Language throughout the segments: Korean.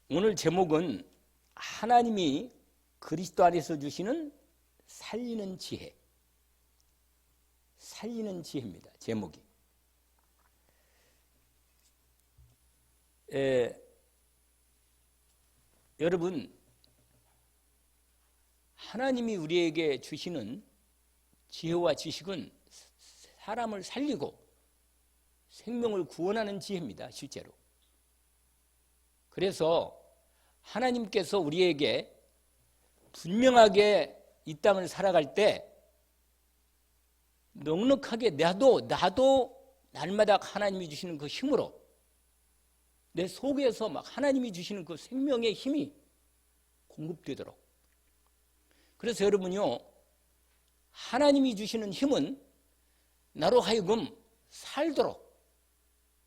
오늘 제목은 하나님이 그리스도 안에서 주시는 살리는 지혜. 살리는 지혜입니다. 제목이. 여러분, 하나님이 우리에게 주시는 지혜와 지식은 사람을 살리고 생명을 구원하는 지혜입니다. 실제로. 그래서 하나님께서 우리에게 분명하게 이 땅을 살아갈 때 넉넉하게 나도 날마다 하나님이 주시는 그 힘으로 내 속에서 막 하나님이 주시는 그 생명의 힘이 공급되도록. 그래서 여러분요, 하나님이 주시는 힘은 나로 하여금 살도록,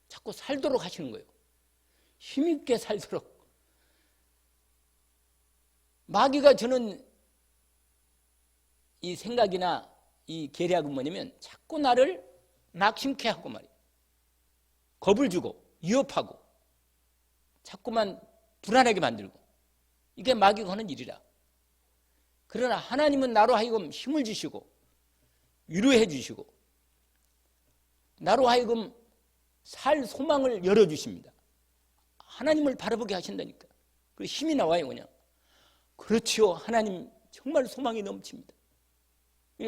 자꾸 살도록 하시는 거예요. 힘있게 살도록. 마귀가 주는 이 생각이나 이 계략은 뭐냐면 자꾸 나를 낙심케 하고 말이에요. 겁을 주고 위협하고 자꾸만 불안하게 만들고, 이게 마귀가 하는 일이라. 그러나 하나님은 나로 하여금 힘을 주시고 위로해 주시고 나로 하여금 살 소망을 열어주십니다. 하나님을 바라보게 하신다니까. 그 힘이 나와요. 그냥 그렇지요, 하나님 정말 소망이 넘칩니다.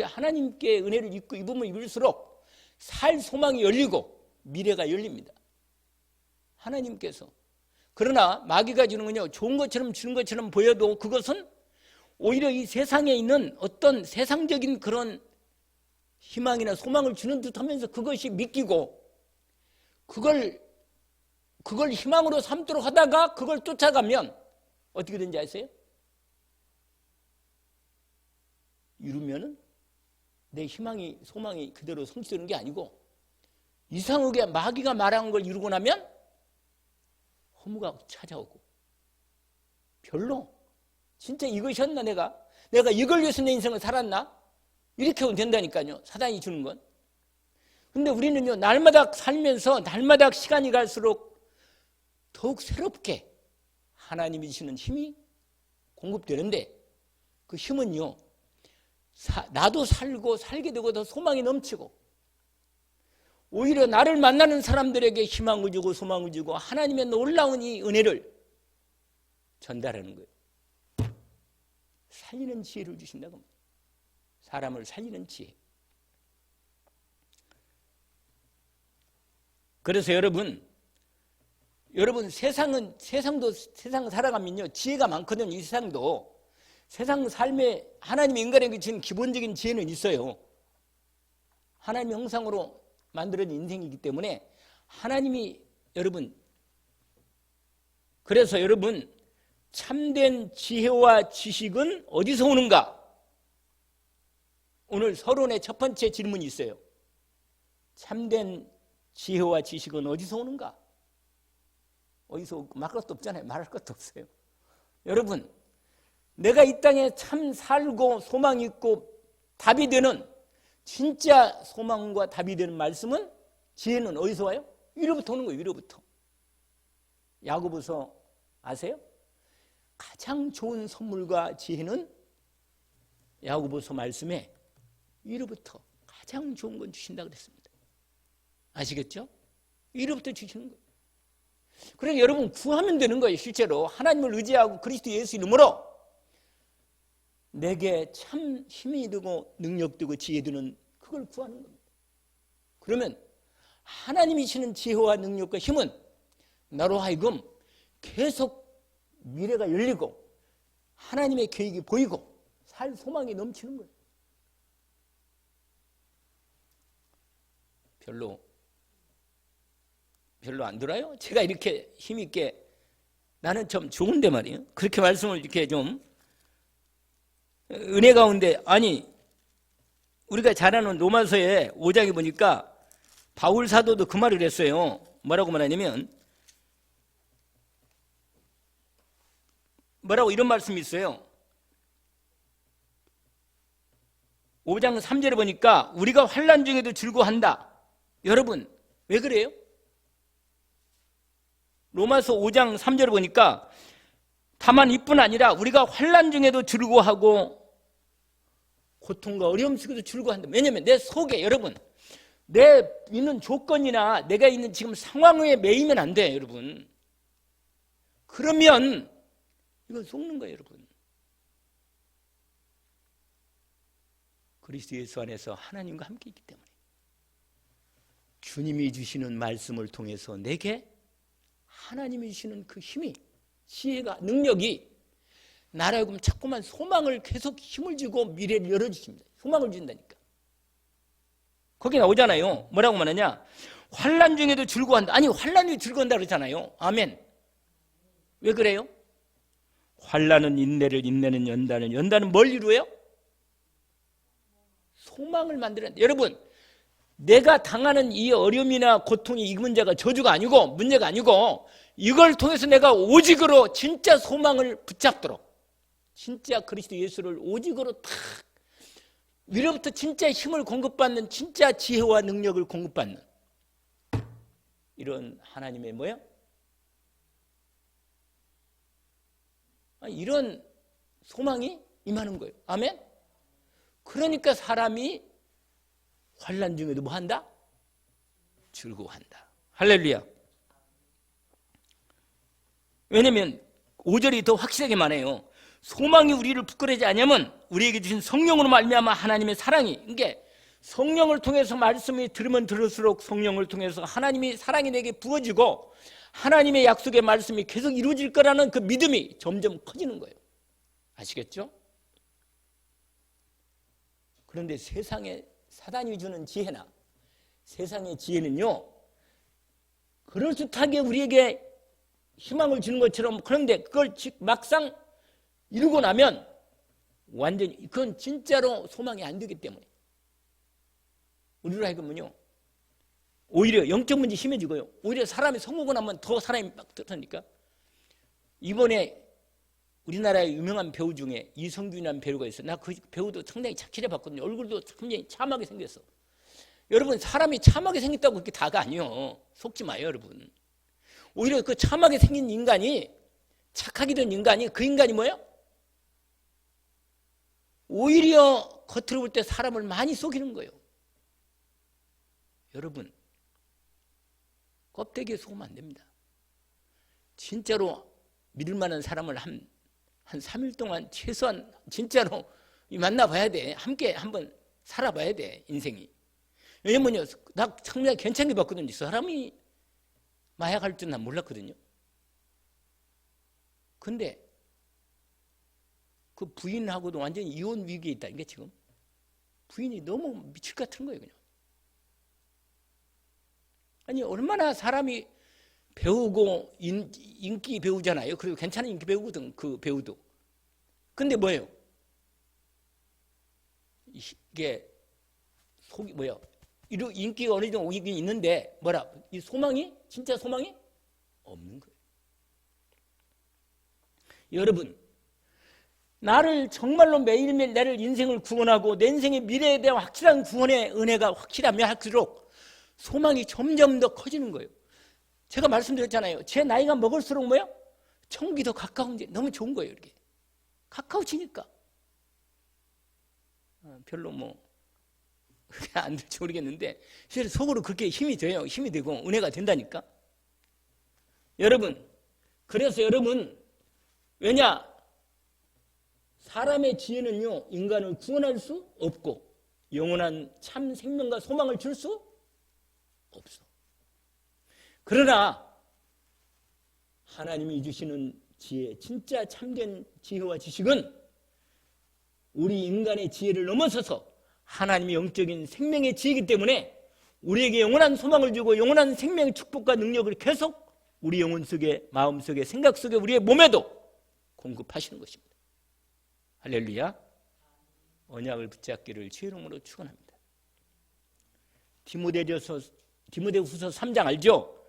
하나님께 은혜를 입고 입으면 입을수록 살 소망이 열리고 미래가 열립니다. 하나님께서. 그러나 마귀가 주는 건요, 좋은 것처럼 주는 것처럼 보여도 그것은 오히려 이 세상에 있는 어떤 세상적인 그런 희망이나 소망을 주는 듯 하면서 그것이 믿기고 그걸 희망으로 삼도록 하다가 그걸 쫓아가면 어떻게 되는지 아세요? 이루면은 내 희망이, 소망이 그대로 성취되는 게 아니고 이상하게 마귀가 말한 걸 이루고 나면 허무가 찾아오고, 별로 진짜 이것이었나, 내가 이걸 위해서 내 인생을 살았나? 이렇게 하면 된다니까요, 사단이 주는 건. 근데 우리는요, 날마다 살면서 날마다 시간이 갈수록 더욱 새롭게 하나님이 주시는 힘이 공급되는데, 그 힘은요, 나도 살고 살게 되고 더 소망이 넘치고 오히려 나를 만나는 사람들에게 희망을 주고 소망을 주고 하나님의 놀라운 이 은혜를 전달하는 거예요. 살리는 지혜를 주신다고 합니다. 사람을 살리는 지혜. 그래서 여러분 세상 살아가면요, 지혜가 많거든요. 이 세상도. 세상 삶에 하나님이 인간에게 주신 기본적인 지혜는 있어요. 하나님의 형상으로 만들어진 인생이기 때문에 하나님이, 여러분, 그래서 여러분, 참된 지혜와 지식은 어디서 오는가? 오늘 서론의 첫 번째 질문이 있어요. 참된 지혜와 지식은 어디서 오는가? 어디서 말할 것도 없잖아요. 말할 것도 없어요. 여러분, 내가 이 땅에 참 살고 소망이 있고 답이 되는, 진짜 소망과 답이 되는 말씀은, 지혜는 어디서 와요? 위로부터 오는 거예요. 위로부터. 야고보서 아세요? 가장 좋은 선물과 지혜는 야고보서 말씀에 위로부터 가장 좋은 건 주신다 그랬습니다. 아시겠죠? 위로부터 주시는 거예요. 그러니까 여러분, 구하면 되는 거예요. 실제로 하나님을 의지하고 그리스도 예수 이름으로 내게 참 힘이 되고 능력 되고 지혜 되는 그걸 구하는 겁니다. 그러면 하나님이 주시는 지혜와 능력과 힘은 나로 하여금 계속 미래가 열리고 하나님의 계획이 보이고 살 소망이 넘치는 거예요. 별로 안 들어요? 제가 이렇게 힘있게, 나는 좀 좋은데 말이에요. 그렇게 말씀을 이렇게 좀 은혜 가운데, 아니 우리가 잘 아는 로마서에 5장에 보니까 바울 사도도 그 말을 했어요. 뭐라고 말하냐면, 이런 말씀이 있어요. 5장 3절에 보니까 우리가 환난 중에도 즐거워한다. 여러분, 왜 그래요? 로마서 5장 3절을 보니까 다만 이뿐 아니라 우리가 환난 중에도 즐거워하고 고통과 어려움 속에도 즐거워한다. 왜냐하면 내 속에, 여러분, 내 있는 조건이나 내가 있는 지금 상황에 매이면 안 돼요, 여러분. 그러면 이건 속는 거예요, 여러분. 그리스도 예수 안에서 하나님과 함께 있기 때문에 주님이 주시는 말씀을 통해서 내게 하나님이 주시는 그 힘이, 지혜가, 능력이 나라 하여금 자꾸만 소망을 계속 힘을 주고 미래를 열어주십니다. 소망을 준다니까. 거기 나오잖아요. 뭐라고 말하냐? 환난 중에도 즐거워한다. 아니, 환난 중에 즐거워한다 그러잖아요. 아멘. 왜 그래요? 환난은 인내를, 인내는 연단을, 연단은 뭘 이루어요? 소망을 만들어야 돼. 여러분, 내가 당하는 이 어려움이나 고통이 이 문제가 저주가 아니고, 문제가 아니고, 이걸 통해서 내가 오직으로 진짜 소망을 붙잡도록, 진짜 그리스도 예수를 오직으로 탁 위로부터 진짜 힘을 공급받는, 진짜 지혜와 능력을 공급받는 이런 하나님의 뭐야? 이런 소망이 임하는 거예요. 아멘? 그러니까 사람이 환난 중에도 뭐 한다? 즐거워한다. 할렐루야. 왜냐면 5절이 더 확실하게 말해요. 소망이 우리를 부끄러워하지 않으면 우리에게 주신 성령으로 말미암아 하나님의 사랑이, 그러니까 성령을 통해서 말씀이 들으면 들을수록 성령을 통해서 하나님이 사랑이 내게 부어지고 하나님의 약속의 말씀이 계속 이루어질 거라는 그 믿음이 점점 커지는 거예요. 아시겠죠? 그런데 세상에 사단이 주는 지혜나 세상의 지혜는요, 그럴듯하게 우리에게 희망을 주는 것처럼, 그런데 그걸 막상 이루고 나면 완전히 그건 진짜로 소망이 안 되기 때문에 우리로 하여금은요, 오히려 영적 문제 심해지고요, 오히려 사람이 성공을 하면 더 사람이 막 들어니까. 이번에 우리나라의 유명한 배우 중에 이성균이라는 배우가 있어요. 나 그 배우도 상당히 착실해 봤거든요. 얼굴도 굉장히 참하게 생겼어. 여러분, 사람이 참하게 생겼다고 그렇게 다가 아니요. 속지 마요, 여러분. 오히려 그 참하게 생긴 인간이, 착하게 된 인간이, 그 인간이 뭐예요? 오히려 겉으로 볼 때 사람을 많이 속이는 거예요. 여러분, 껍데기에 속으면 안 됩니다. 진짜로 믿을 만한 사람을 한 3일 동안 최소한 진짜로 만나봐야 돼. 함께 한번 살아봐야 돼, 인생이. 왜냐면요, 나 정말 괜찮게 봤거든요. 저 사람이 마약할 줄 난 몰랐거든요. 근데 그 부인하고도 완전히 이혼 위기에 있다. 이게 지금 부인이 너무 미칠 것 같은 거예요, 그냥. 아니, 얼마나 사람이 배우고 인기 배우잖아요. 그리고 괜찮은 인기 배우거든, 그 배우도. 근데 뭐예요? 이게 속이 뭐예요? 인기가 어느 정도 오긴 있는데 뭐라? 이 소망이, 진짜 소망이 없는 거예요. 여러분, 나를 정말로 매일매일 나를 인생을 구원하고 내 인생의 미래에 대한 확실한 구원의 은혜가 확실하면 할수록 소망이 점점 더 커지는 거예요. 제가 말씀드렸잖아요. 제 나이가 먹을수록 뭐예요? 천국이 더 가까운 게 너무 좋은 거예요. 이렇게 가까워지니까. 별로 뭐 안 될지 모르겠는데 실제로 속으로 그렇게 힘이 돼요. 힘이 되고 은혜가 된다니까. 여러분, 그래서 여러분, 왜냐? 사람의 지혜는요, 인간을 구원할 수 없고 영원한 참 생명과 소망을 줄 수 없어. 그러나 하나님이 주시는 지혜, 진짜 참된 지혜와 지식은 우리 인간의 지혜를 넘어서서 하나님의 영적인 생명의 지혜이기 때문에 우리에게 영원한 소망을 주고 영원한 생명의 축복과 능력을 계속 우리 영혼 속에, 마음 속에, 생각 속에, 우리의 몸에도 공급하시는 것입니다. 할렐루야. 언약을 붙잡기를 주의 이름으로 축원합니다. 디모데후서 3장 알죠?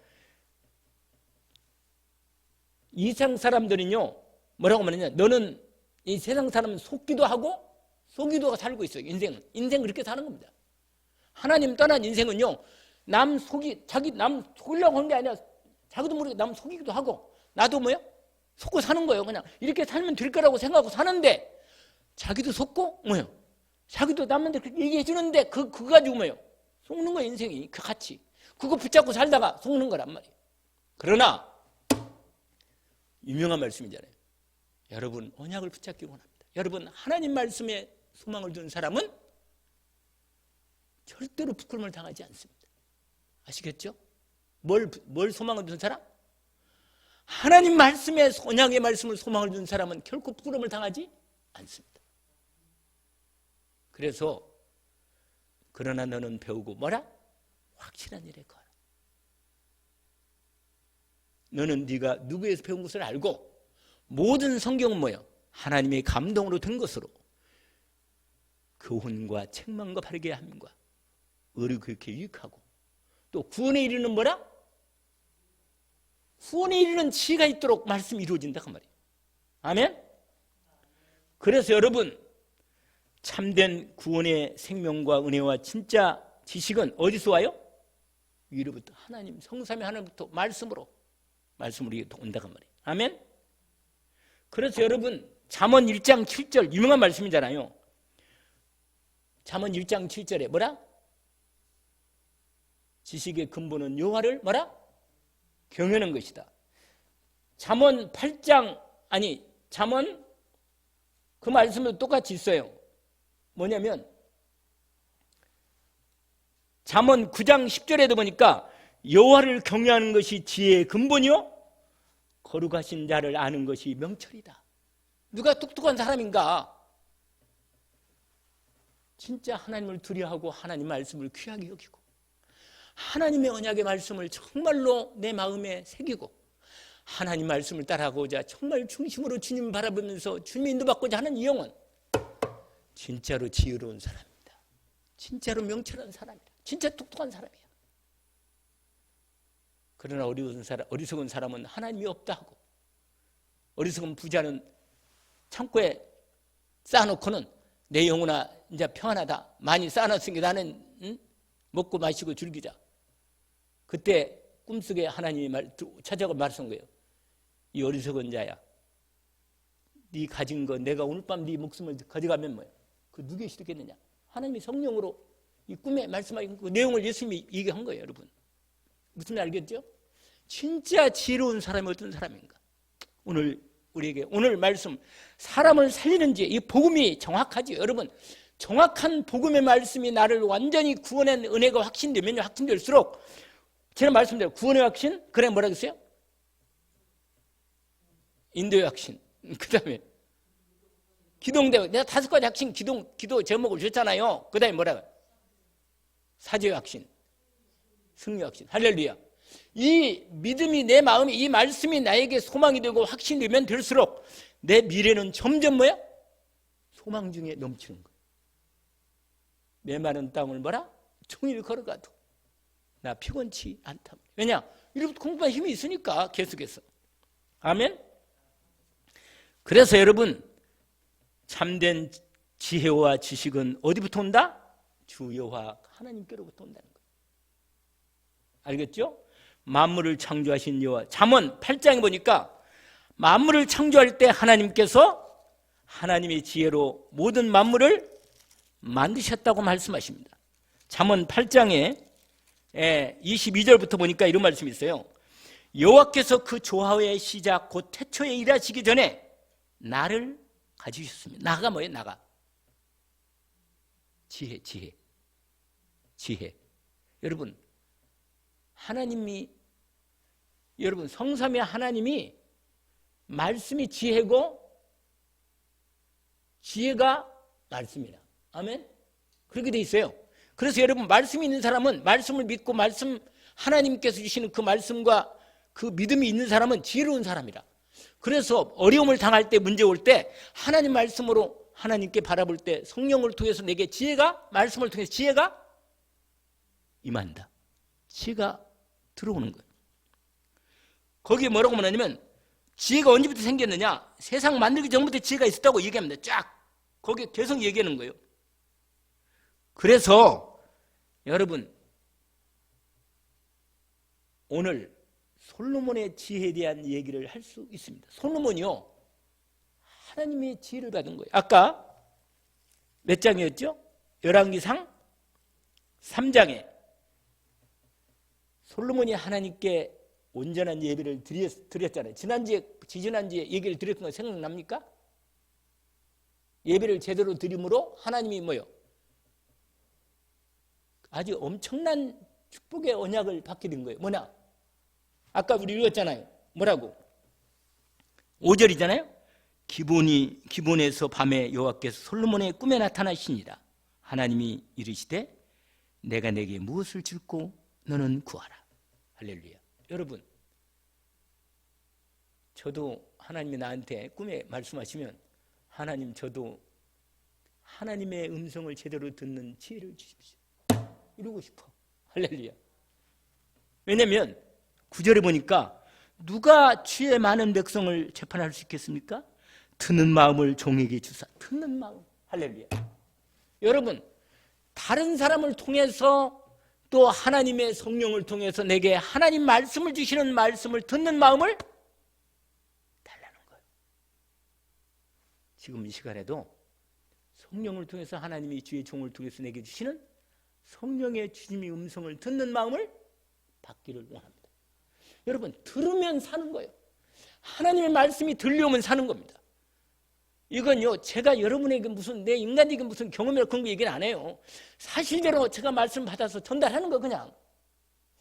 이 세상 사람들은요, 뭐라고 말하냐? 너는 이 세상 사람은 속기도 하고 속이도 살고 있어요. 인생은 그렇게 사는 겁니다. 하나님 떠난 인생은요, 남 속이려고 하는 게 아니라 자기도 모르게 남 속이기도 하고 나도 뭐야? 속고 사는 거예요. 그냥 이렇게 살면 될 거라고 생각하고 사는데 자기도 속고 뭐예요? 자기도 남한테 그렇게 얘기해 주는데 그거 가지고 뭐예요? 속는 거예요. 인생이 같이. 그거 붙잡고 살다가 속는 거란 말이에요. 그러나 유명한 말씀이잖아요. 여러분 언약을 붙잡기 원합니다. 여러분 하나님 말씀에 소망을 두는 사람은 절대로 부끄러움을 당하지 않습니다. 아시겠죠? 뭘 소망을 두는 사람? 하나님 말씀에 언약의 말씀을 소망을 두는 사람은 결코 부끄러움을 당하지 않습니다. 그래서 그러나 너는 배우고 뭐라? 확실한 일에 거하라. 너는 네가 누구에서 배운 것을 알고 모든 성경은 뭐예요? 하나님의 감동으로 든 것으로 교훈과 책망과 바르게 함과 의를 그렇게 유익하고 또 구원에 이르는 뭐라? 구원에 이르는 지혜가 있도록 말씀이 이루어진다 그 말이에요. 아멘? 그래서 여러분 참된 구원의 생명과 은혜와 진짜 지식은 어디서 와요? 위로부터 하나님 성삼위 하나님부터 말씀으로 온다 그 말이에요. 아멘? 그래서 여러분 잠언 1장 7절 유명한 말씀이잖아요. 잠언 1장 7절에 뭐라? 지식의 근본은 여호와를 뭐라? 경외하는 것이다. 잠언 8장 잠언 그 말씀도 똑같이 있어요. 뭐냐면 잠언 9장 10절에도 보니까 여호와를 경외하는 것이 지혜의 근본이요 거룩하신 자를 아는 것이 명철이다. 누가 똑똑한 사람인가? 진짜 하나님을 두려워하고 하나님 말씀을 귀하게 여기고 하나님의 언약의 말씀을 정말로 내 마음에 새기고 하나님 말씀을 따라가고자 정말 중심으로 주님 바라보면서 주님의 인도받고자 하는 이 영혼 진짜로 지혜로운 사람입니다. 진짜로 명철한 사람이다. 진짜 똑똑한 사람이야. 그러나 어리석은 사람은 하나님이 없다 하고 어리석은 부자는 창고에 쌓아놓고는 내 영혼아 이제 평안하다. 많이 쌓아놨으니까 나는 먹고 마시고 즐기자. 그때 꿈속에 하나님이 찾아가 말씀한 거예요. 이 어리석은 자야. 네 가진 거 내가 오늘 밤 네 목숨을 가져가면 뭐야? 그 누구에 시켰겠느냐? 하나님이 성령으로 이 꿈에 말씀하신 그 내용을 예수님이 얘기한 거예요. 여러분 무슨 말 알겠죠? 진짜 지혜로운 사람이 어떤 사람인가? 우리에게 오늘 말씀 사람을 살리는지 이 복음이 정확하지. 여러분 정확한 복음의 말씀이 나를 완전히 구원의 은혜가 확신되면 확신될수록 제가 말씀드려요. 구원의 확신 그래 뭐라 그랬어요? 인도의 확신 그 다음에 기도응답 내가 5가지 확신 기도 제목을 줬잖아요. 그 다음에 뭐라고요? 사죄의 확신 승리 확신 할렐루야. 이 믿음이 내 마음에 이 말씀이 나에게 소망이 되고 확신이 되면 될수록 내 미래는 점점 뭐야? 소망 중에 넘치는 거야. 내 마른 땅을 뭐라? 종일 걸어가도 나 피곤치 않다. 왜냐? 이로부터 공부한 힘이 있으니까 계속해서. 아멘? 그래서 여러분 참된 지혜와 지식은 어디부터 온다? 주 여호와 하나님께로부터 온다는 거예요. 알겠죠? 만물을 창조하신 여호와. 잠언 8장에 보니까 만물을 창조할 때 하나님께서 하나님의 지혜로 모든 만물을 만드셨다고 말씀하십니다. 잠언 8장에 22절부터 보니까 이런 말씀이 있어요. 여호와께서 그 조화의 시작 곧 태초에 일하시기 전에 나를 가지셨습니다. 나가 뭐예요? 나가 지혜. 여러분 하나님이 여러분 성삼위 하나님이 말씀이 지혜고 지혜가 말씀이라. 아멘. 그렇게 돼 있어요. 그래서 여러분 말씀이 있는 사람은 말씀을 믿고 말씀 하나님께서 주시는 그 말씀과 그 믿음이 있는 사람은 지혜로운 사람이라. 그래서 어려움을 당할 때 문제 올 때 하나님 말씀으로 하나님께 바라볼 때 성령을 통해서 내게 지혜가 말씀을 통해서 지혜가 임한다. 지혜가 들어오는 거예요. 거기에 뭐라고 말하냐면 지혜가 언제부터 생겼느냐? 세상 만들기 전부터 지혜가 있었다고 얘기합니다. 쫙 거기에 계속 얘기하는 거예요. 그래서 여러분 오늘 솔로몬의 지혜에 대한 얘기를 할 수 있습니다. 솔로몬이요, 하나님의 지혜를 받은 거예요. 아까 몇 장이었죠? 열왕기상 3장에 솔로몬이 하나님께 온전한 예배를 드렸잖아요. 지지난주에 얘기를 드렸던 거 생각납니까? 예배를 제대로 드림으로 하나님이 뭐요? 아주 엄청난 축복의 언약을 받게 된 거예요. 뭐냐? 아까 우리 읽었잖아요. 뭐라고? 5절이잖아요. 기본에서 밤에 여호와께서 솔로몬의 꿈에 나타나시니라. 하나님이 이르시되 내가 내게 무엇을 줄고 너는 구하라. 할렐루야. 여러분, 저도 하나님이 나한테 꿈에 말씀하시면 하나님, 저도 하나님의 음성을 제대로 듣는 지혜를 주십시오. 이러고 싶어. 할렐루야. 왜냐하면 9절에 보니까 누가 주의 많은 백성을 재판할 수 있겠습니까? 듣는 마음을 종에게 주사. 듣는 마음. 할렐루야. 여러분, 다른 사람을 통해서 또 하나님의 성령을 통해서 내게 하나님 말씀을 주시는 말씀을 듣는 마음을 달라는 거예요. 지금 이 시간에도 성령을 통해서 하나님이 주의 종을 통해서 내게 주시는 성령의 주님의 음성을 듣는 마음을 받기를 원합니다. 여러분, 들으면 사는 거예요. 하나님의 말씀이 들려오면 사는 겁니다. 이건요, 제가 여러분에게 무슨 내 인간적인 무슨 경험이나 그런 거 얘기는 안 해요. 사실대로 제가 말씀 받아서 전달하는 거, 그냥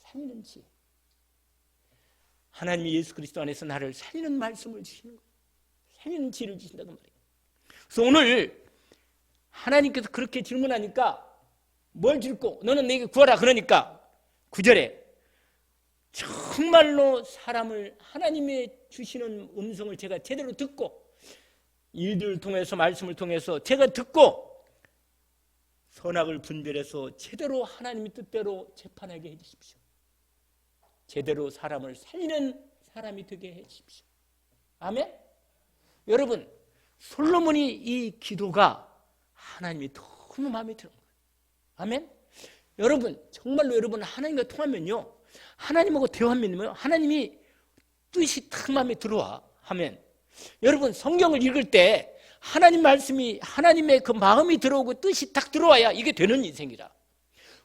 살리는 지혜. 하나님이 예수 그리스도 안에서 나를 살리는 말씀을 주시는 거예요. 살리는 지혜를 주신다고 말이에요. 그래서 오늘 하나님께서 그렇게 질문하니까 뭘 줄고 너는 내게 구하라 그러니까 9절에 정말로 사람을 하나님의 주시는 음성을 제가 제대로 듣고 일들을 통해서 말씀을 통해서 제가 듣고 선악을 분별해서 제대로 하나님의 뜻대로 재판하게 해주십시오. 제대로 사람을 살리는 사람이 되게 해주십시오. 아멘? 여러분, 솔로몬이 이 기도가 하나님이 너무 마음에 드는 거예요. 아멘? 여러분, 정말로 여러분 하나님과 통하면요, 하나님하고 대화하면요, 하나님이 뜻이 딱 마음에 들어와. 하면 여러분, 성경을 읽을 때 하나님 말씀이, 하나님의 그 마음이 들어오고 뜻이 딱 들어와야 이게 되는 인생이라.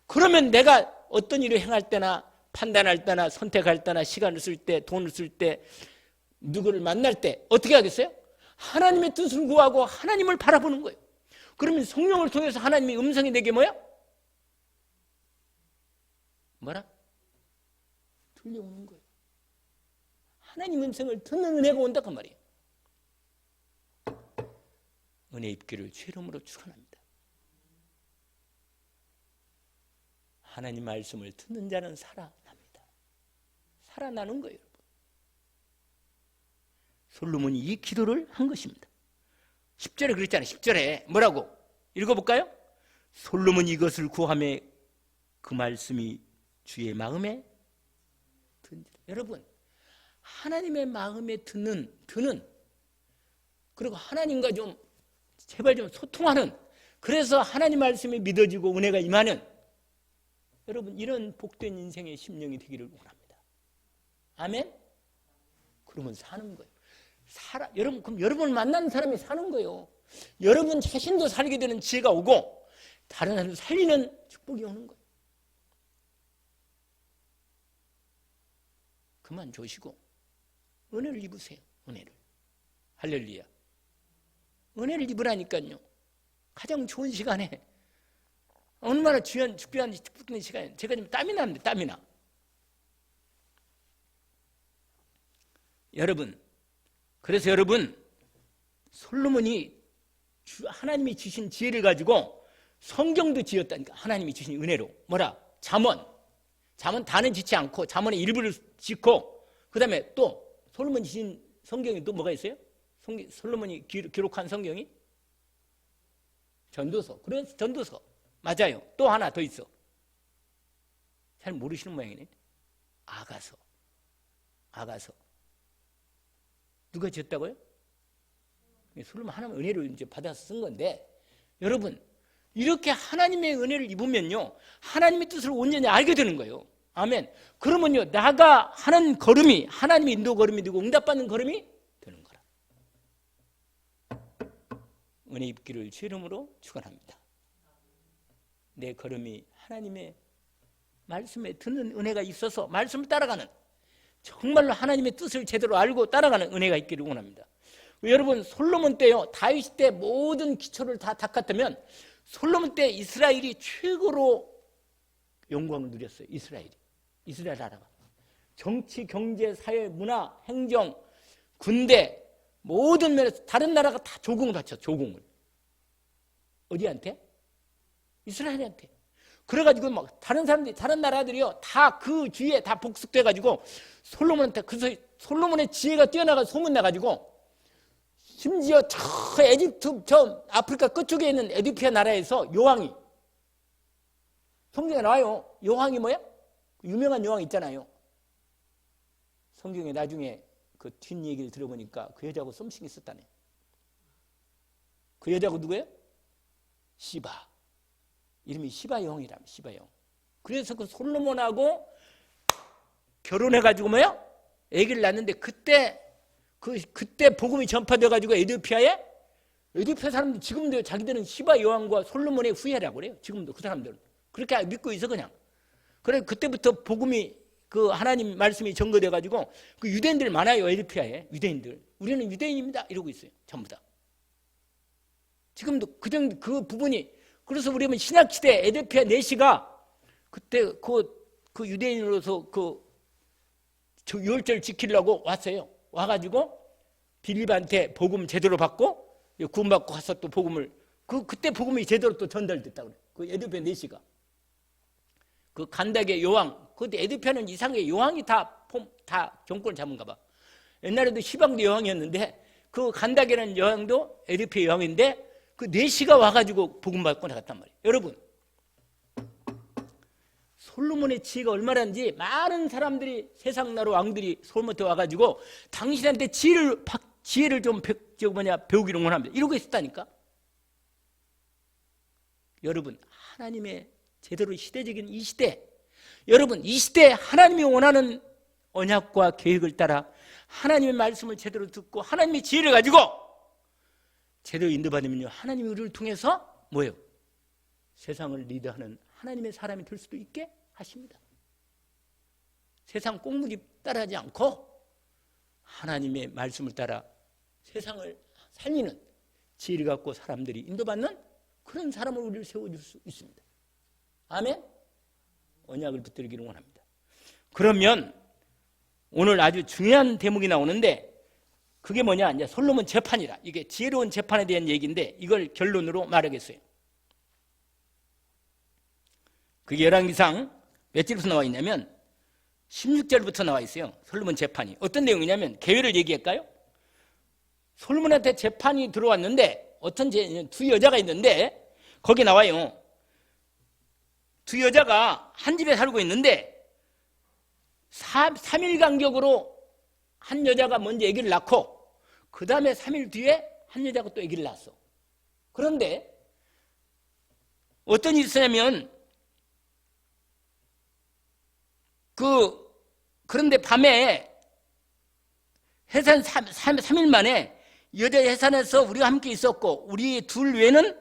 그러면 내가 어떤 일을 행할 때나 판단할 때나 선택할 때나 시간을 쓸 때, 돈을 쓸 때, 누구를 만날 때 어떻게 하겠어요? 하나님의 뜻을 구하고 하나님을 바라보는 거예요. 그러면 성령을 통해서 하나님의 음성이 내게 뭐야? 뭐라? 들려오는 거예요. 하나님 음성을 듣는 은혜가 온다 그 말이에요. 은혜 입기를 주 이름으로 축원합니다. 하나님 말씀을 듣는 자는 살아납니다. 살아나는 거예요. 여러분. 솔로몬이 이 기도를 한 것입니다. 10절에 그랬잖아요. 10절에 뭐라고? 읽어볼까요? 솔로몬이 이것을 구하며 그 말씀이 주의 마음에 든지라. 여러분, 하나님의 마음에 드는 그리고 하나님과 좀 제발 좀 소통하는, 그래서 하나님 말씀이 믿어지고 은혜가 임하는, 여러분 이런 복된 인생의 심령이 되기를 원합니다. 아멘? 그러면 사는 거예요. 여러분, 그럼 여러분을 만나는 사람이 사는 거예요. 여러분 자신도 살게 되는 지혜가 오고 다른 사람을 살리는 축복이 오는 거예요. 그만 조시고 은혜를 입으세요. 은혜를. 할렐루야. 은혜를 입으라니까요. 가장 좋은 시간에, 얼마나 귀한 축복한 시간에 제가 지금 땀이 나는데, 땀이 나. 여러분, 그래서 여러분, 솔로몬이 하나님이 주신 지혜를 가지고 성경도 지었다니까. 하나님이 주신 은혜로. 뭐라? 잠언 다는 짓지 않고 잠언의 일부를 짓고, 그 다음에 또 솔로몬이 주신 성경이 또 뭐가 있어요? 솔로몬이 기록한 성경이 전도서. 그래서 전도서 맞아요. 또 하나 더 있어. 잘 모르시는 모양이네. 아가서. 누가 지었다고요? 솔로몬 하나님의 은혜를 이제 받아서 쓴 건데, 여러분 이렇게 하나님의 은혜를 입으면요, 하나님의 뜻을 온전히 알게 되는 거예요. 아멘. 그러면요, 나가 하는 걸음이 하나님의 인도 걸음이 되고 응답받는 걸음이 되는 거라. 은혜 입기를 주 이름으로 축원합니다. 내 걸음이 하나님의 말씀에 듣는 은혜가 있어서 말씀을 따라가는, 정말로 하나님의 뜻을 제대로 알고 따라가는 은혜가 있기를 원합니다. 여러분, 솔로몬 때요, 다윗 때 모든 기초를 다 닦았다면 솔로몬 때 이스라엘이 최고로 영광을 누렸어요. 이스라엘 나라가 정치, 경제, 사회, 문화, 행정, 군대 모든 면에서 다른 나라가 다 조공을 바쳤어. 조공을 어디한테? 이스라엘한테. 그래가지고 막 다른 사람들이, 다른 나라들이요, 다 그 주위에 다 복습돼가지고 솔로몬한테, 그래서 솔로몬의 지혜가 뛰어나가 소문 나가지고, 심지어 저 에집트, 저 아프리카 끝쪽에 있는 에디오피아 나라에서 여왕이, 성경에 나와요. 여왕이 뭐야? 유명한 여왕 있잖아요. 성경에 나중에 그 뒷얘기를 들어보니까 그 여자하고 썸씽이 있었다네. 그 여자하고 누구예요? 시바. 이름이 시바 여왕이라며. 시바 여왕. 그래서 그 솔로몬하고 결혼해가지고 뭐야? 아기를 낳는데 그때 복음이 전파돼가지고 에디오피아 사람들 지금도 자기들은 시바 여왕과 솔로몬의 후예라고 그래요. 지금도 그 사람들은 그렇게 믿고 있어 그냥. 그래 그때부터 복음이 그 하나님 말씀이 전거돼가지고 그 유대인들 많아요. 에디오피아에 유대인들. 우리는 유대인입니다 이러고 있어요. 전부 다. 지금도 그 부분이. 그래서 우리는 신약시대 에디오피아 내시가 그때 그 유대인으로서 그 유월절 지키려고 왔어요. 와가지고 빌립한테 복음 제대로 받고 구원받고 가서 또 복음을 그때 복음이 제대로 또 전달됐다고 그래요. 그 에디오피아 내시가 그 간닥의 여왕. 그때 에디오피아는 이상하게 여왕이 다 정권을 잡은가 봐. 옛날에도 시방도 여왕이었는데 그 간닥이라는 여왕도 에디오피아 여왕인데 그 내시가 와가지고 복음 받고 나갔단 말이에요. 여러분, 솔로몬의 지혜가 얼마나인지 많은 사람들이 세상 나라 왕들이 솔로몬한테 와가지고 당신한테 지혜를 좀 배우기를 원합니다. 이러고 있었다니까. 여러분, 하나님의 제대로 시대적인 이 시대, 여러분 이 시대에 하나님이 원하는 언약과 계획을 따라 하나님의 말씀을 제대로 듣고 하나님의 지혜를 가지고 제대로 인도받으면요, 하나님이 우리를 통해서 뭐예요? 세상을 리드하는 하나님의 사람이 될 수도 있게 하십니다. 세상 꽁무니 따라하지 않고 하나님의 말씀을 따라 세상을 살리는 지혜를 갖고 사람들이 인도받는 그런 사람을 우리를 세워줄 수 있습니다. 아멘? 언약을 붙들기를 원합니다. 그러면 오늘 아주 중요한 대목이 나오는데 그게 뭐냐? 이제 솔로몬 재판이라. 이게 지혜로운 재판에 대한 얘기인데 이걸 결론으로 말하겠어요. 그게 열왕기상 몇 절부터 나와 있냐면 16절부터 나와 있어요. 솔로몬 재판이. 어떤 내용이냐면 계획을 얘기할까요? 솔로몬한테 재판이 들어왔는데 두 여자가 있는데 거기 나와요. 두 여자가 한 집에 살고 있는데 3일 간격으로 한 여자가 먼저 아기를 낳고 그 다음에 3일 뒤에 한 여자가 또 아기를 낳았어. 그런데 어떤 일이 있었냐면 그런데 밤에 해산 3일 만에 여자 해산에서 우리가 함께 있었고 우리 둘 외에는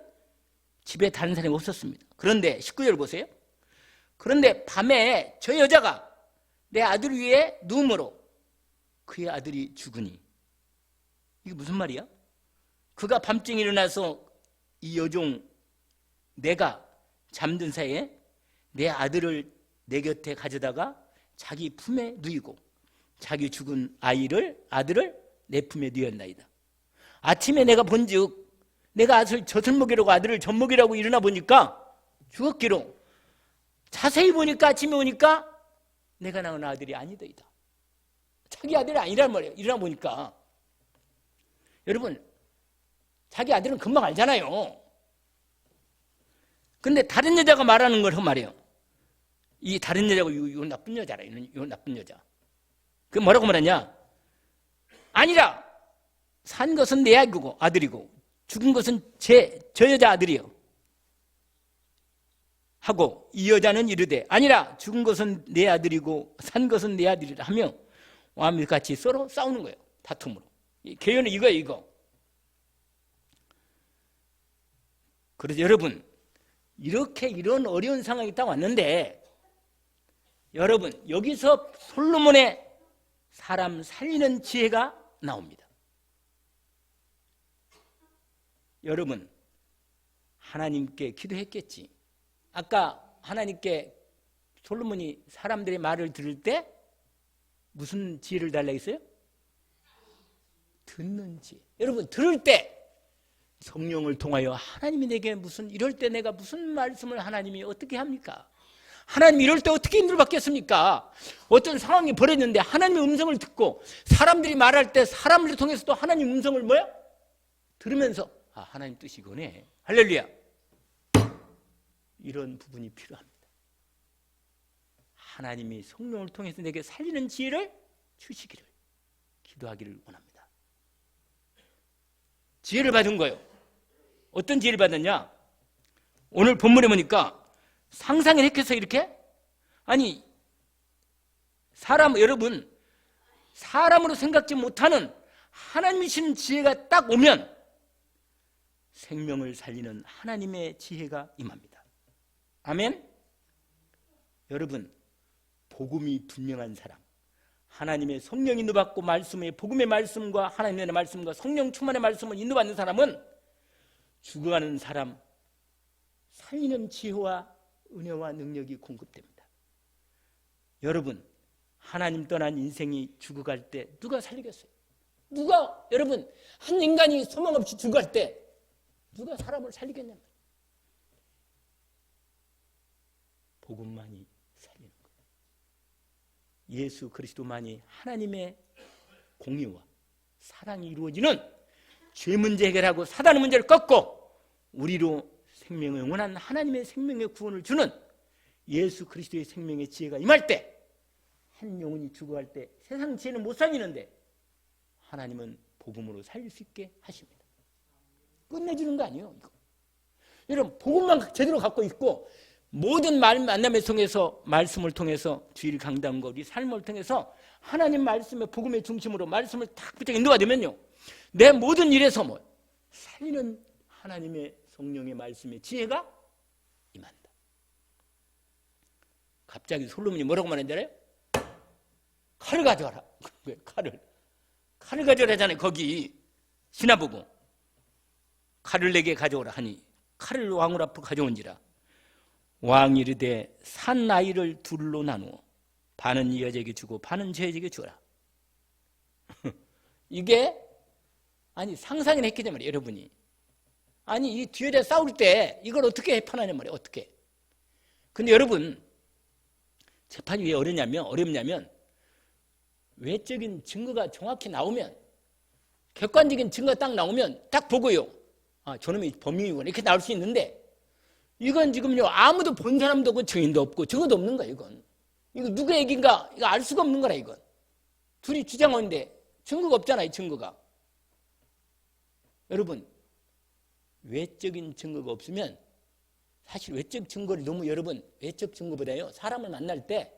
집에 다른 사람이 없었습니다. 그런데 19절 보세요. 그런데 밤에 저 여자가 내 아들 위에 누움으로 그의 아들이 죽으니. 이게 무슨 말이야? 그가 밤중에 일어나서 이 여종 내가 잠든 사이에 내 아들을 내 곁에 가져다가 자기 품에 누이고 자기 죽은 아들을 내 품에 누였나이다. 아침에 내가 본즉 내가 젖을 먹이라고 아들을 젖 먹이라고 일어나 보니까 죽었기로. 자세히 보니까 아침에 오니까 내가 낳은 아들이 아니더이다. 자기 아들이 아니란 말이에요. 일어나 보니까. 여러분, 자기 아들은 금방 알잖아요. 근데 다른 여자가 말하는 걸 말이에요. 이 다른 여자가 이건 나쁜 여자라. 이건 나쁜 여자. 그 뭐라고 말하냐? 아니라 산 것은 내 아들이고 죽은 것은 저 여자 아들이요. 하고 이 여자는 이르되 아니라 죽은 것은 내 아들이고 산 것은 내 아들이라 하며 왕과 같이 서로 싸우는 거예요. 다툼으로. 개요는 이거예요, 이거. 그래서 여러분, 이런 어려운 상황이 딱 왔는데 여러분, 여기서 솔로몬의 사람 살리는 지혜가 나옵니다. 여러분, 하나님께 기도했겠지. 아까 하나님께 솔로몬이 사람들의 말을 들을 때 무슨 지혜를 달라 했어요? 듣는 지혜. 여러분, 들을 때 성령을 통하여 하나님이 내게 이럴 때 내가 무슨 말씀을 하나님이 어떻게 합니까? 하나님 이럴 때 어떻게 인도를 받겠습니까? 어떤 상황이 벌어졌는데 하나님의 음성을 듣고 사람들이 말할 때 사람을 통해서 또 하나님 음성을 들으면서 하나님 뜻이 이거네. 할렐루야. 이런 부분이 필요합니다. 하나님이 성령을 통해서 내게 살리는 지혜를 주시기를 기도하기를 원합니다. 지혜를 받은 거예요. 어떤 지혜를 받았냐? 오늘 본문에 보니까 상상을 했겠어 이렇게? 아니 여러분 사람으로 생각지 못하는 하나님이신 지혜가 딱 오면 생명을 살리는 하나님의 지혜가 임합니다. 아멘? 여러분, 복음이 분명한 사람, 하나님의 성령 인도받고 복음의 말씀과 하나님의 말씀과 성령 충만의 말씀을 인도받는 사람은 죽어가는 사람 살리는 지혜와 은혜와 능력이 공급됩니다. 여러분, 하나님 떠난 인생이 죽어갈 때 누가 살리겠어요? 여러분, 한 인간이 소망 없이 죽어갈 때 누가 사람을 살리겠냐 말이에요. 복음만이 살리는 거예요. 예수 그리스도만이 하나님의 공의와 사랑이 이루어지는 죄 문제 해결하고 사단의 문제를 꺾고 우리로 생명을 영원한 하나님의 생명의 구원을 주는 예수 그리스도의 생명의 지혜가 임할 때 한 영혼이 죽어갈 때 세상 지혜는 못 살리는데 하나님은 복음으로 살릴 수 있게 하십니다. 끝내주는 거 아니에요, 이거. 여러분, 복음만 제대로 갖고 있고 모든 만남을 통해서 말씀을 통해서 주일 강단과 우리 삶을 통해서 하나님 말씀의 복음의 중심으로 말씀을 탁 붙여 인도가 되면요, 내 모든 일에서 살리는 하나님의 성령의 말씀의 지혜가 임한다. 갑자기 솔로몬이 뭐라고 말했는지 알아요? 칼을 가져와라. 칼을 가져오라 하잖아요. 거기 신하보고 칼을 내게 가져오라 하니 칼을 왕을 앞으로 가져온지라. 왕이 이르되 산 아이를 둘로 나누어 반은 이 여자에게 주고 반은 저 여자에게 주어라. 이게 상상을 했기 때문에 여러분이 이 뒤에 싸울 때 이걸 어떻게 판하냔 말이에요. 어떻게. 근데 여러분, 재판이 왜 어렵냐면 외적인 증거가 정확히 나오면, 객관적인 증거가 딱 나오면 딱 보고요, 저놈이 범인이구나 이렇게 나올 수 있는데, 이건 지금요 아무도 본 사람도 없고 증인도 없고 증거도 없는 거야. 이거 누구의 얘기인가 이거 알 수가 없는 거라. 이건 둘이 주장하는데 증거가 없잖아요. 증거가. 여러분, 외적인 증거가 없으면, 사실 외적 증거를 너무, 여러분, 외적 증거보다요 사람을 만날 때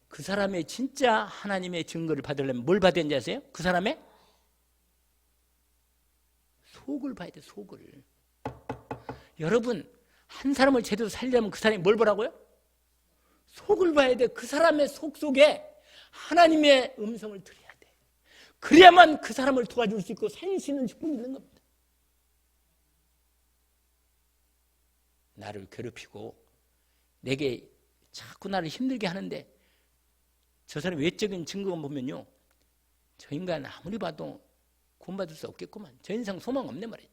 그 사람의 진짜 하나님의 증거를 받으려면 뭘 받아야 되는지 아세요? 그 사람의 속을 봐야 돼. 속을. 여러분, 한 사람을 제대로 살리려면 그 사람이 뭘 보라고요? 속을 봐야 돼. 그 사람의 속 속에 하나님의 음성을 들어야 돼. 그래야만 그 사람을 도와줄 수 있고 살릴 수 있는 직분이 있는 겁니다. 나를 괴롭히고 내게 자꾸 나를 힘들게 하는데 저 사람 외적인 증거만 보면요, 저 인간 아무리 봐도 구원받을 수 없겠구만. 저 인상 소망 없네 말이에요.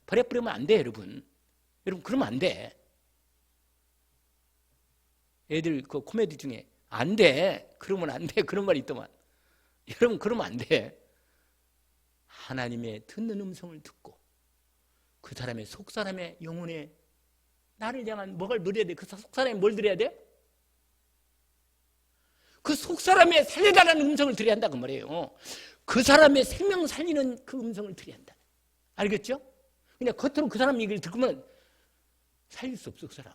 버려버리면 안 돼, 여러분. 여러분, 그러면 안 돼. 애들 그 코미디 중에 안 돼, 그러면 안 돼, 그런 말이 있더만. 여러분, 그러면 안 돼. 하나님의 듣는 음성을 듣고 그 사람의 속사람의 영혼에 나를 향한 뭐를 누려야 돼? 그 속사람이 뭘 드려야 돼? 그 속사람의 살려달라는 음성을 드려야 한다 그 말이에요. 그 사람의 생명 살리는 그 음성을 드려야 한다. 알겠죠? 그냥 겉으로 그 사람 얘기를 듣고만 살릴 수 없어. 그 사람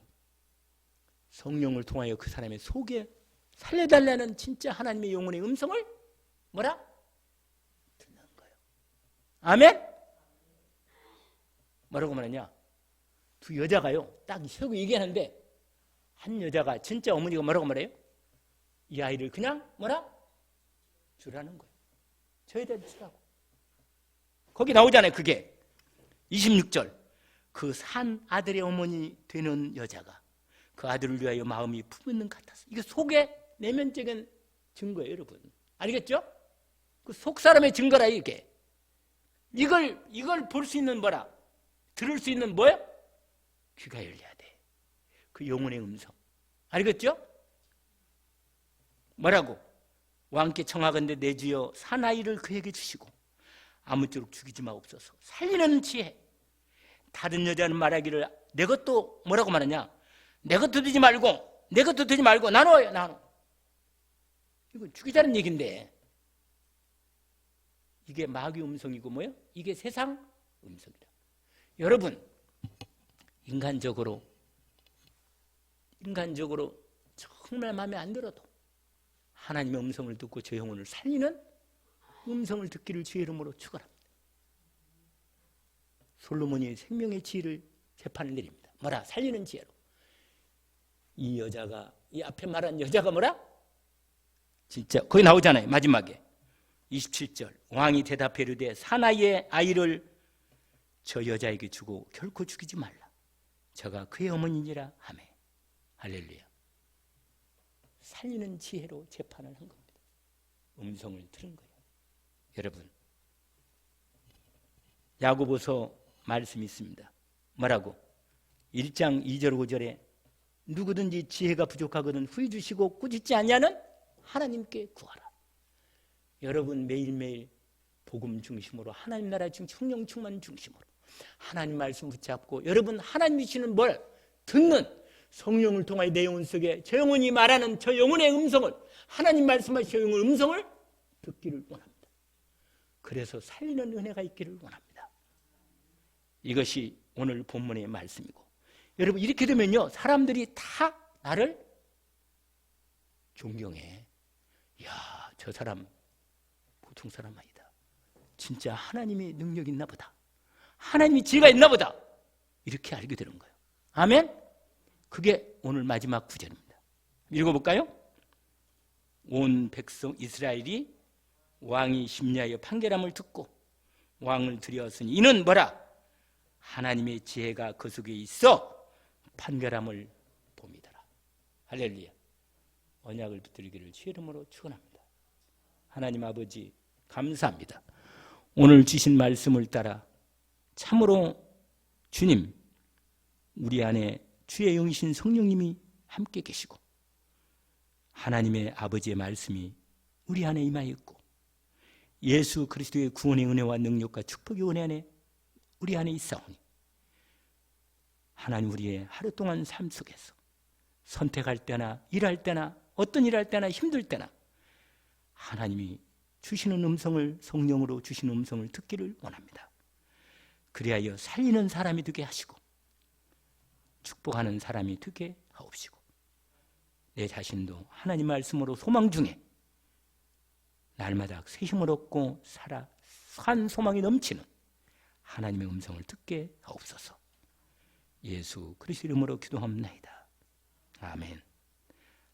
성령을 통하여 그 사람의 속에 살려달라는 진짜 하나님의 영혼의 음성을 뭐라? 듣는 거예요. 아멘? 뭐라고 말하냐? 두 여자가요 딱 세고 얘기하는데 한 여자가 진짜 어머니가 뭐라고 말해요? 이 아이를 그냥 뭐라? 주라는 거예요. 저 여자를 주라고. 거기 나오잖아요. 그게 26절 그 산 아들의 어머니 되는 여자가 그 아들을 위하여 마음이 품는 것 같았어. 이게 속의 내면적인 증거예요, 여러분. 알겠죠? 그 속 사람의 증거라 이게. 이걸 볼 수 있는 뭐라? 들을 수 있는 뭐야? 귀가 열려야 돼. 그 영혼의 음성. 알겠죠? 뭐라고? 왕께 청하건대 내 주여 사나이를 그에게 주시고 아무쪼록 죽이지 마옵소서. 살리는 지혜. 다른 여자는 말하기를 내 것도 뭐라고 말하냐? 내 것도 되지 말고 나눠요. 나눠. 이거 죽이자는 얘기인데 이게 마귀 음성이고 뭐예요? 이게 세상 음성이다. 여러분 인간적으로 정말 마음에 안 들어도 하나님의 음성을 듣고 저 영혼을 살리는 음성을 듣기를 주의 이름으로 축원합니다. 솔로몬이 생명의 지혜를 재판을 내립니다. 뭐라? 살리는 지혜로. 이 여자가 이 앞에 말한 여자가 뭐라? 진짜 거기 나오잖아요. 마지막에 27절 왕이 대답해 이르되 사나이의 아이를 저 여자에게 주고 결코 죽이지 말라. 저가 그의 어머니니라 하매. 할렐루야. 살리는 지혜로 재판을 한 겁니다. 음성을 들은 거예요. 여러분 야고보서 말씀이 있습니다. 뭐라고? 1장 2절 5절에 누구든지 지혜가 부족하거든 후히 주시고 꾸짖지 않냐는 하나님께 구하라. 여러분 매일매일 복음 중심으로 하나님 나라 중심 성령 충만 중심으로 하나님 말씀 붙잡고 여러분 하나님이 주시는 뭘 듣는 성령을 통하여 내 영혼 속에 저 영혼이 말하는 저 영혼의 음성을 하나님 말씀하신 저 영혼의 음성을 듣기를 원합니다. 그래서 살리는 은혜가 있기를 원합니다. 이것이 오늘 본문의 말씀이고 여러분 이렇게 되면요 사람들이 다 나를 존경해. 이야 저 사람 보통 사람 아니다. 진짜 하나님의 능력이 있나 보다. 하나님이 지혜가 있나 보다. 이렇게 알게 되는 거예요. 아멘. 그게 오늘 마지막 구절입니다. 읽어볼까요? 온 백성 이스라엘이 왕이 심리하여 판결함을 듣고 왕을 들여왔으니 이는 뭐라? 하나님의 지혜가 그 속에 있어 판결함을 봅니다라. 할렐루야. 언약을 붙들기를 주의 이름으로 축원합니다. 하나님 아버지 감사합니다. 오늘 주신 말씀을 따라 참으로 주님 우리 안에 주의 영이신 성령님이 함께 계시고 하나님의 아버지의 말씀이 우리 안에 임하였고 예수 그리스도의 구원의 은혜와 능력과 축복의 은혜 안에 우리 안에 있사오니 하나님 우리의 하루 동안 삶 속에서 선택할 때나 일할 때나 어떤 일할 때나 힘들 때나 하나님이 주시는 음성을 성령으로 주시는 음성을 듣기를 원합니다. 그리하여 살리는 사람이 되게 하시고 축복하는 사람이 되게 하옵시고 내 자신도 하나님 말씀으로 소망 중에 날마다 새 힘을 얻고 살아 산 소망이 넘치는 하나님의 음성을 듣게 하옵소서. 예수 그리스도 이름으로 기도합나이다. 아멘.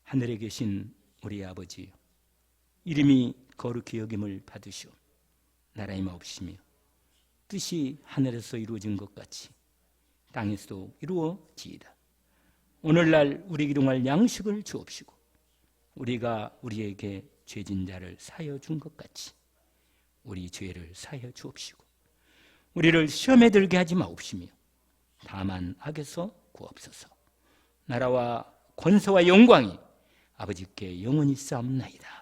하늘에 계신 우리 아버지 이름이 거룩히 여김을 받으시오. 나라의 마옵시며 뜻이 하늘에서 이루어진 것 같이 땅에서도 이루어지이다. 오늘날 우리에게 일용할 양식을 주옵시고 우리가 우리에게 죄진 자를 사하여 준 것 같이 우리 죄를 사하여 주옵시고 우리를 시험에 들게 하지 마옵시며 다만 악에서 구하옵소서. 나라와 권세와 영광이 아버지께 영원히 쌓옵나이다.